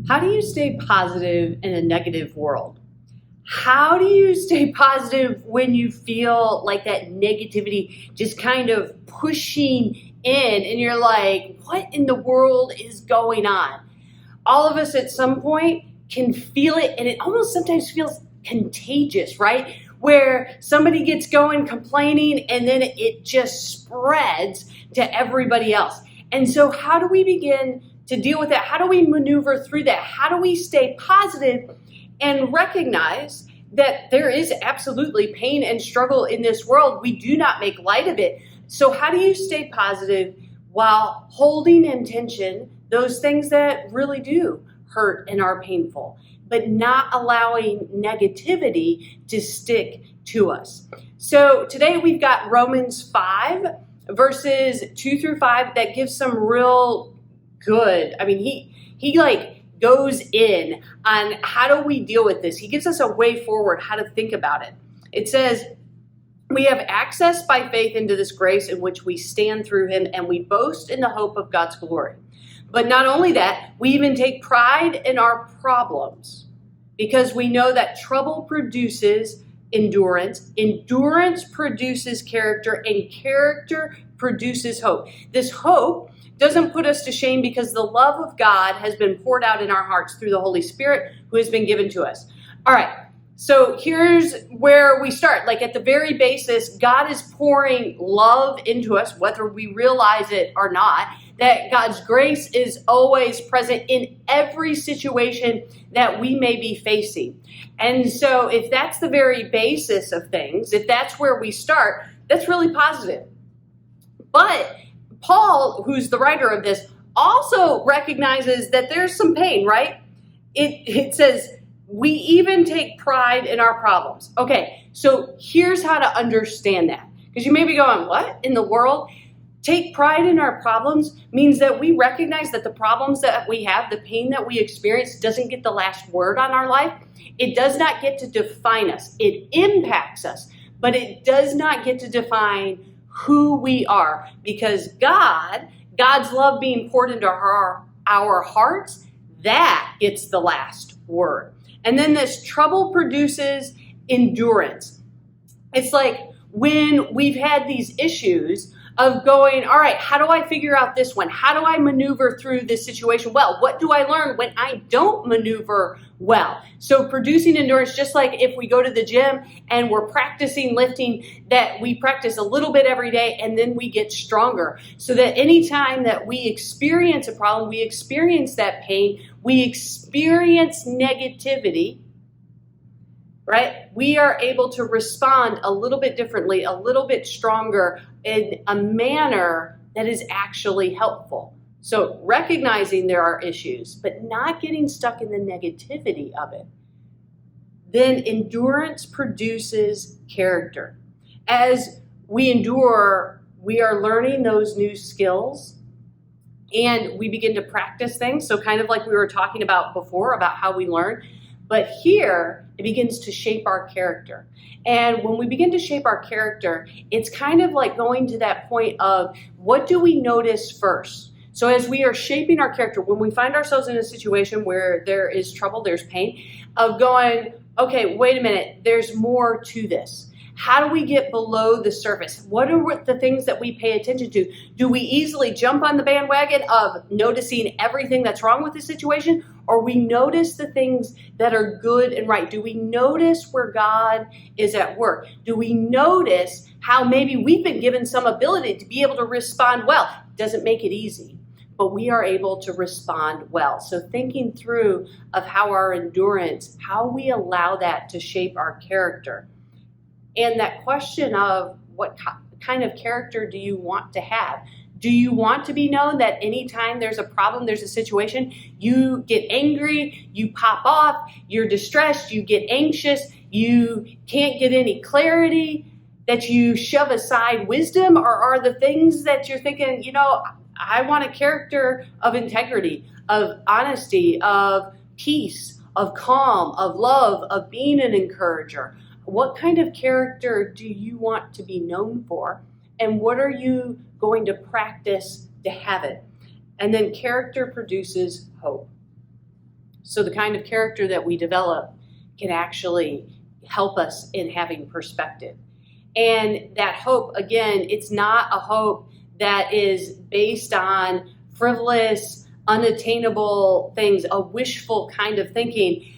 How do you stay positive in a negative world? How do you stay positive when you feel like that negativity just kind of pushing in and you're like, what in the world is going on? All of us at some point can feel it, and it almost sometimes feels contagious, right? Where somebody gets going complaining and then it just spreads to everybody else. And so, how do we begin to deal with that? How do we maneuver through that? How do we stay positive and recognize that there is absolutely pain and struggle in this world? We do not make light of it. So, how do you stay positive while holding in tension those things that really do hurt and are painful, but not allowing negativity to stick to us? So today we've got Romans 5, verses 2 through 5 that gives some real good, he like goes in on how do we deal with this. He gives us a way forward, how to think about it. It says, we have access by faith into this grace in which we stand through him, and we boast in the hope of God's glory. But not only that, we even take pride in our problems because we know that trouble produces endurance. Endurance produces character, and character produces hope. This hope doesn't put us to shame because the love of God has been poured out in our hearts through the Holy Spirit who has been given to us. All right. So here's where we start. Like at the very basis, God is pouring love into us, whether we realize it or not, that God's grace is always present in every situation that we may be facing. And so if that's the very basis of things, if that's where we start, that's really positive. But Paul, who's the writer of this, also recognizes that there's some pain, right? It says, we even take pride in our problems. Okay, so here's how to understand that. Because you may be going, what in the world? Take pride in our problems means that we recognize that the problems that we have, the pain that we experience, doesn't get the last word on our life. It does not get to define us. It impacts us, but it does not get to define who we are, because God's love being poured into our hearts, that gets the last word. And then this trouble produces endurance. It's like when we've had these issues of going, all right, how do I figure out this one? How do I maneuver through this situation well? What do I learn when I don't maneuver well? So producing endurance, just like if we go to the gym and we're practicing lifting, that we practice a little bit every day and then we get stronger. So that anytime that we experience a problem, we experience that pain, we experience negativity, right? We are able to respond a little bit differently, a little bit stronger in a manner that is actually helpful. So recognizing there are issues, but not getting stuck in the negativity of it. Then endurance produces character. As we endure, we are learning those new skills and we begin to practice things. So kind of like we were talking about before about how we learn. But here, it begins to shape our character. And when we begin to shape our character, it's kind of like going to that point of what do we notice first? So as we are shaping our character, when we find ourselves in a situation where there is trouble, there's pain, of going, okay, wait a minute, there's more to this. How do we get below the surface? What are the things that we pay attention to? Do we easily jump on the bandwagon of noticing everything that's wrong with the situation? Or we notice the things that are good and right? Do we notice where God is at work? Do we notice how maybe we've been given some ability to be able to respond well? It doesn't make it easy, but we are able to respond well. So thinking through of how our endurance, how we allow that to shape our character. And that question of what kind of character do you want to have? Do you want to be known that anytime there's a problem, there's a situation, you get angry, you pop off, you're distressed, you get anxious, you can't get any clarity, that you shove aside wisdom? Or are the things that you're thinking, I want a character of integrity, of honesty, of peace, of calm, of love, of being an encourager? What kind of character do you want to be known for? And what are you going to practice to have it? And then character produces hope. So the kind of character that we develop can actually help us in having perspective. And that hope, again, it's not a hope that is based on frivolous, unattainable things, a wishful kind of thinking.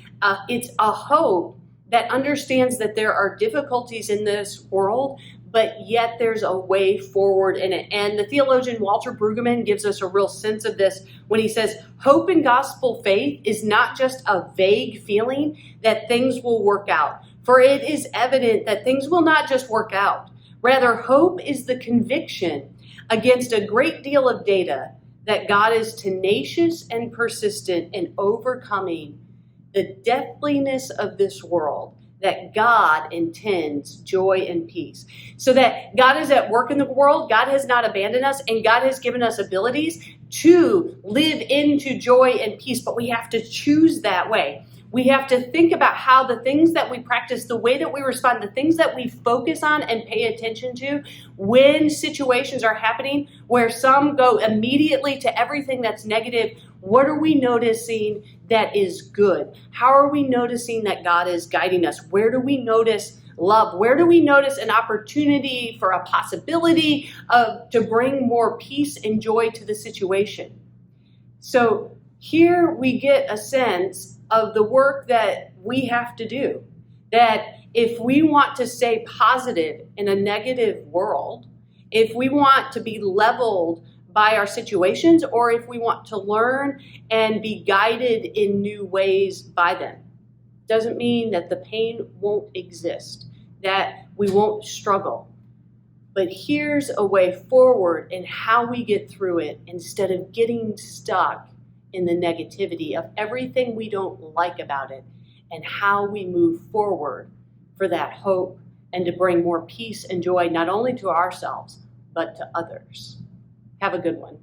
It's a hope that understands that there are difficulties in this world, but yet there's a way forward in it. And the theologian Walter Brueggemann gives us a real sense of this when he says, hope in gospel faith is not just a vague feeling that things will work out, for it is evident that things will not just work out. Rather, hope is the conviction against a great deal of data that God is tenacious and persistent in overcoming the deathliness of this world, that God intends joy and peace. So that God is at work in the world, God has not abandoned us, and God has given us abilities to live into joy and peace, but we have to choose that way. We have to think about how the things that we practice, the way that we respond, the things that we focus on and pay attention to when situations are happening where some go immediately to everything that's negative. What are we noticing that is good? How are we noticing that God is guiding us? Where do we notice love? Where do we notice an opportunity for a possibility to bring more peace and joy to the situation? So here we get a sense of the work that we have to do. That if we want to stay positive in a negative world, if we want to be leveled by our situations, or if we want to learn and be guided in new ways by them, doesn't mean that the pain won't exist, that we won't struggle. But here's a way forward in how we get through it instead of getting stuck in the negativity of everything we don't like about it, and how we move forward for that hope and to bring more peace and joy, not only to ourselves, but to others. Have a good one.